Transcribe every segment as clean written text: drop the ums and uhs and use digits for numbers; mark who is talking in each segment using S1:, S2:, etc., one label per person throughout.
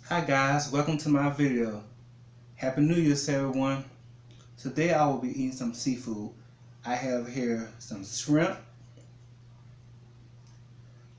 S1: Hi guys, welcome to my video. Happy New Year to everyone. Today I will be eating some seafood. I have here some shrimp,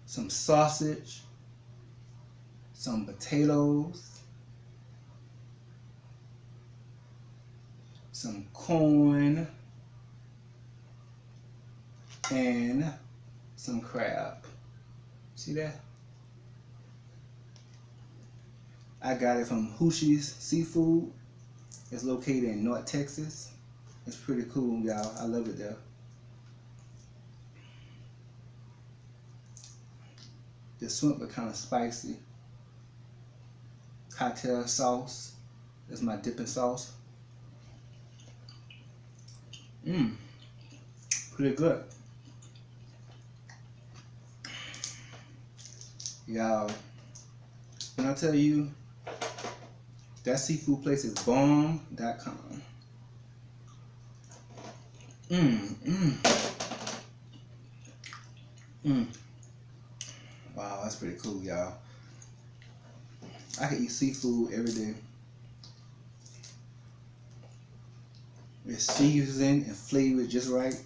S1: some sausage, some potatoes, some corn, and some crab. See that? I got it from Hooshie's Seafood. It's located in North Texas. It's pretty cool, y'all. I love it there. The shrimp are kind of spicy. Cocktail sauce. That's my dipping sauce. Pretty good. Y'all, when I tell you that seafood place is bomb.com. Wow, that's pretty cool, y'all. I can eat seafood every day. It's seasoned and flavored just right.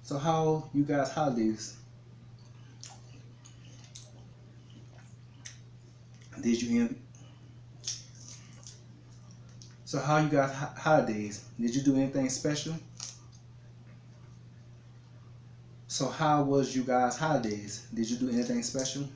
S1: So how you guys holidays? Did you end? So how you guys holidays? Did you do anything special? So how was you guys holidays? Did you do anything special?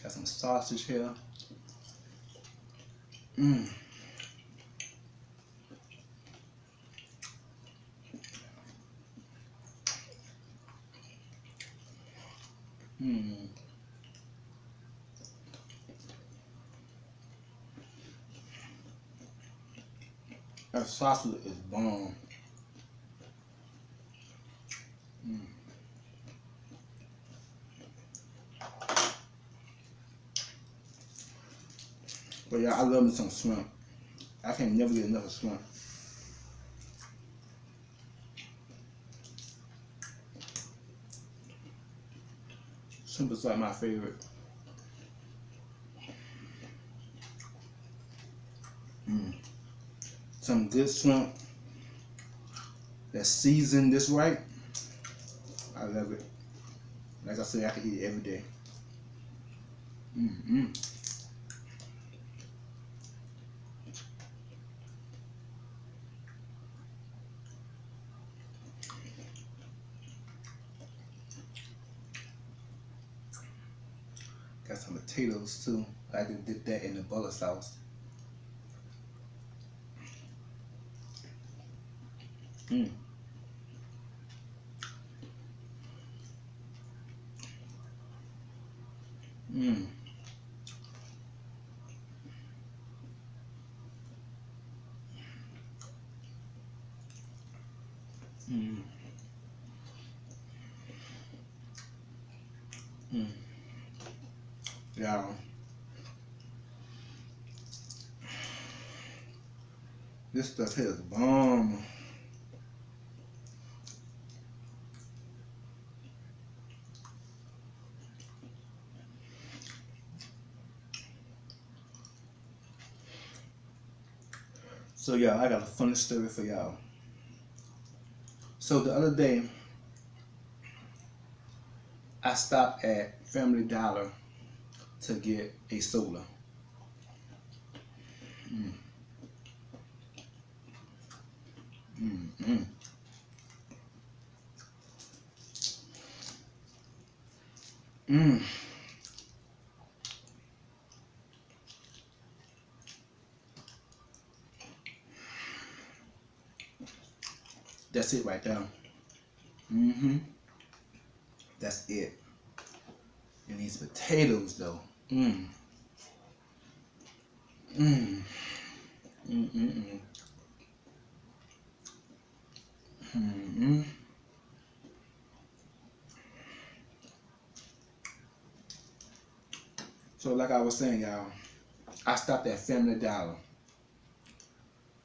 S1: Got some sausage here. Mmm. That sausage is bomb. But yeah, I love me some shrimp. I can never get enough of shrimp. Shrimp is like my favorite. Some good shrimp that's seasoned this right. I love it. Like I said, I can eat it every day. Got some potatoes too. I can dip that in the butter sauce. Mmm. Mmm. Mmm. Mmm. Yeah. This stuff here is bomb. So y'all, I got a funny story for y'all. So the other day, I stopped at Family Dollar to get a soda. Mm. Mm. Mm. That's it right there. That's it. And these potatoes though. Mmm. Mmm. Mm. Mm. So like I was saying, y'all, I stopped at Family Dollar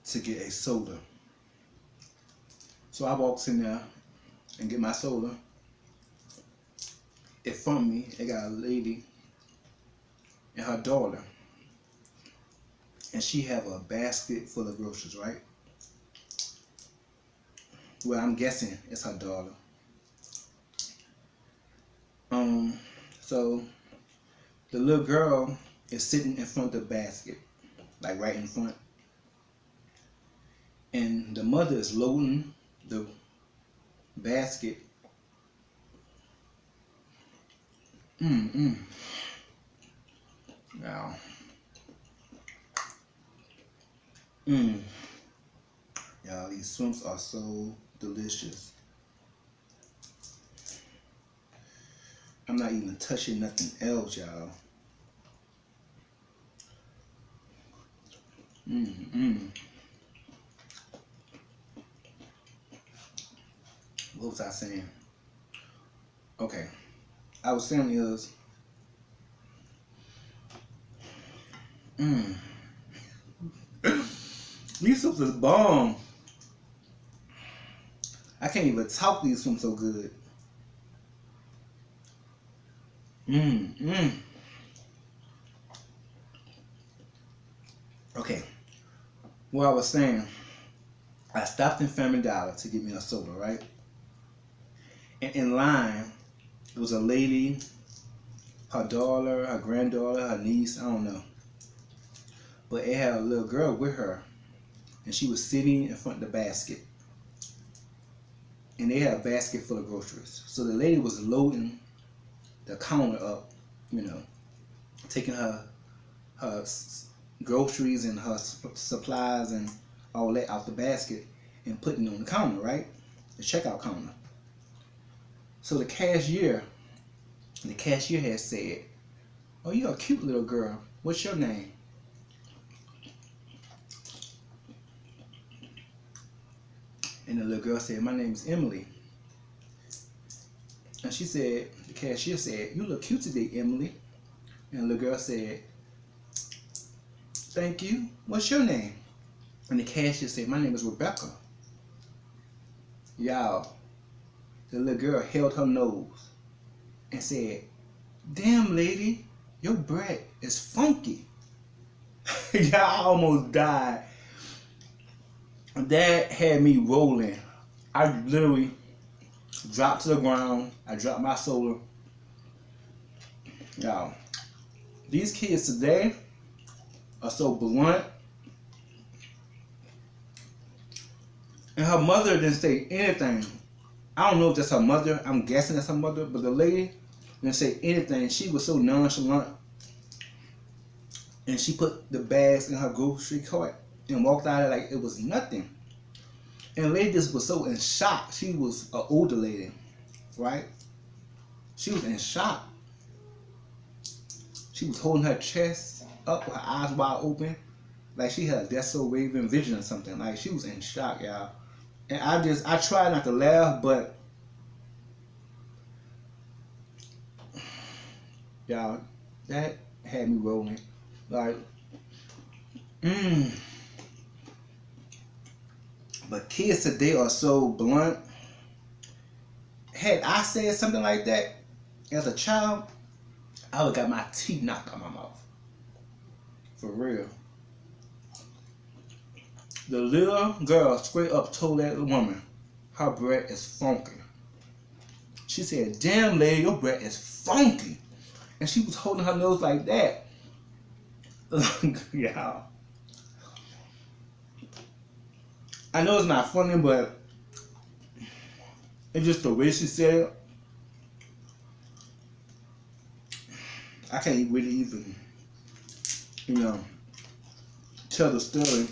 S1: to get a soda. So I walks in there and get my soda. In front of me, they got a lady and her daughter, and she have a basket full of groceries, right? Well, I'm guessing it's her daughter. So the little girl is sitting in front of the basket, like right in front, and the mother is loading the basket. Wow. Y'all, these shrimps are so delicious. I'm not even touching nothing else, y'all. What was I saying? Okay. I was saying is, these soups is bomb. I can't even talk these soups so good. Okay. What I was saying, I stopped in Family Dollar to get me a soda, right? And in line, it was a lady, her daughter, her granddaughter, her niece, I don't know. But it had a little girl with her, and she was sitting in front of the basket. And they had a basket full of groceries. So the lady was loading the counter up, you know, taking her groceries and her supplies and all that out the basket and putting it on the counter, right? The checkout counter. So the cashier had said, "Oh, you're a cute little girl. What's your name?" And the little girl said, "My name's Emily." And she said, the cashier said, "You look cute today, Emily." And the little girl said, "Thank you. What's your name?" And the cashier said, "My name is Rebecca." Y'all, the little girl held her nose and said, "Damn, lady, your breath is funky." Y'all, I almost died. That had me rolling. I literally dropped to the ground. I dropped my soda. Y'all, these kids today are so blunt. And her mother didn't say anything. I don't know if that's her mother. I'm guessing that's her mother. But the lady didn't say anything. She was so nonchalant. And she put the bags in her grocery cart and walked out of it like it was nothing. And the lady just was so in shock. She was an older lady, right? She was in shock. She was holding her chest up with her eyes wide open, like she had a Death So Raven vision or something. Like she was in shock, y'all. And I tried not to laugh, but y'all, that had me rolling. Like, But kids today are so blunt. Had I said something like that as a child, I would have got my teeth knocked out my mouth. For real. The little girl straight up told that woman her breath is funky. She said, "Damn, lady, your breath is funky." And she was holding her nose like that. Yeah. I know it's not funny, but it's just the way she said it. I can't really even, tell the story.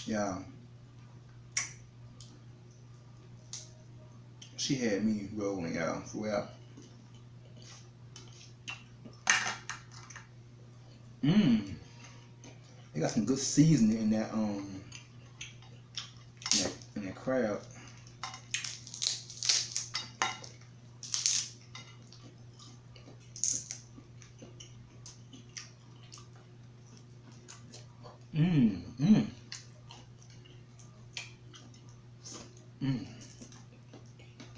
S1: Yeah. She had me rolling, y'all, for real. They got some good seasoning in that in that crab. Mmm, mmm, mmm.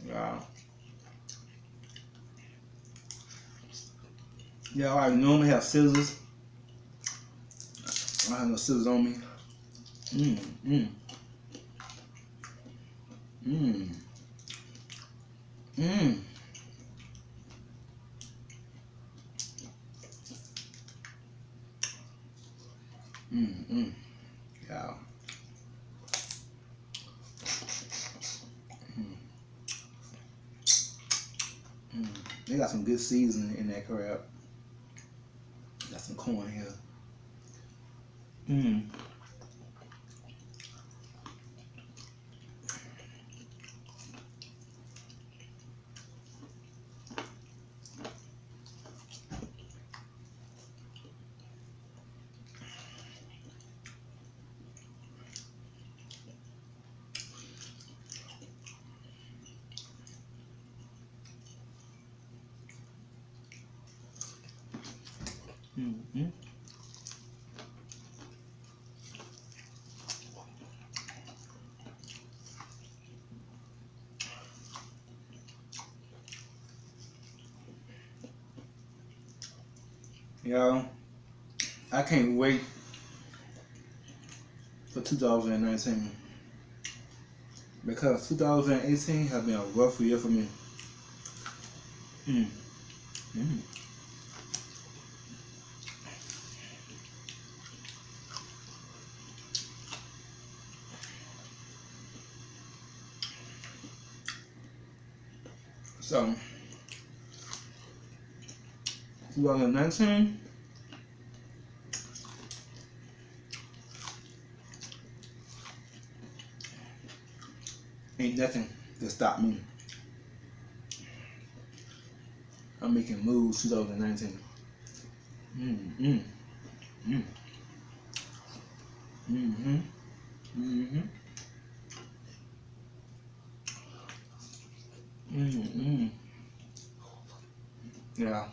S1: Yeah. Yeah, I normally have scissors. I don't have no scissors on me. Mmm, mmm, mmm, mmm, mmm, mmm. Yeah. Mm, mm. They got some good seasoning in that crab. Got some corn here. Mmm, mmm, mmm. Y'all, I can't wait for 2019 because 2018 has been a rough year for me. Mm, mm. So 2019 ain't nothing to stop me. I'm making moves 2019. Mm, mm, mm, mm-hmm, mm-hmm, mm-hmm. Yeah,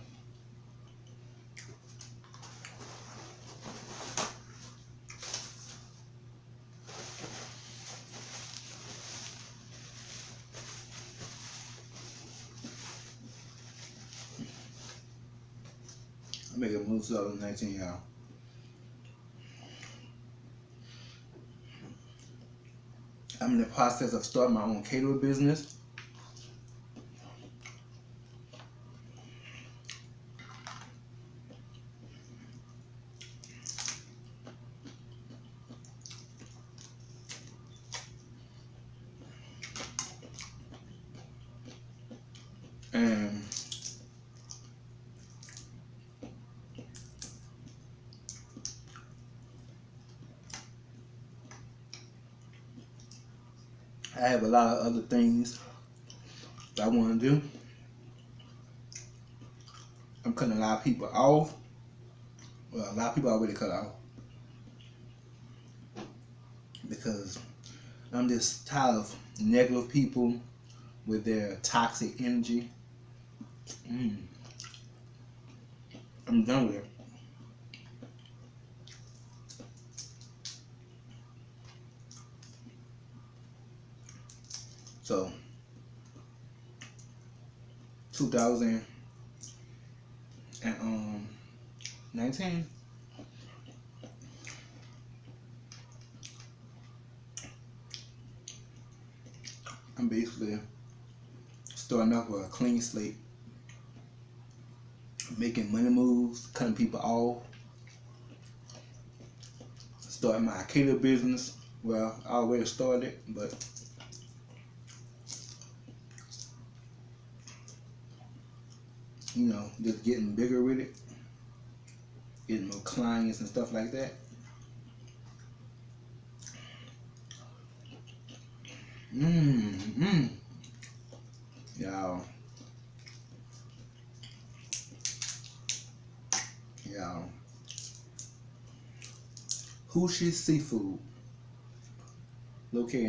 S1: I'm making moves 2019, y'all. I'm in the process of starting my own catering business. And I have a lot of other things that I want to do. I'm cutting a lot of people off. Well, a lot of people already cut off because I'm just tired of negative people with their toxic energy. Mm, I'm done with it. So 2019, I'm basically starting off with a clean slate, making money moves, cutting people off, starting my cater business. Well, I already started, but just getting bigger with it, getting more clients and stuff like that. Mmm, y'all, y'all. Hushi Seafood, located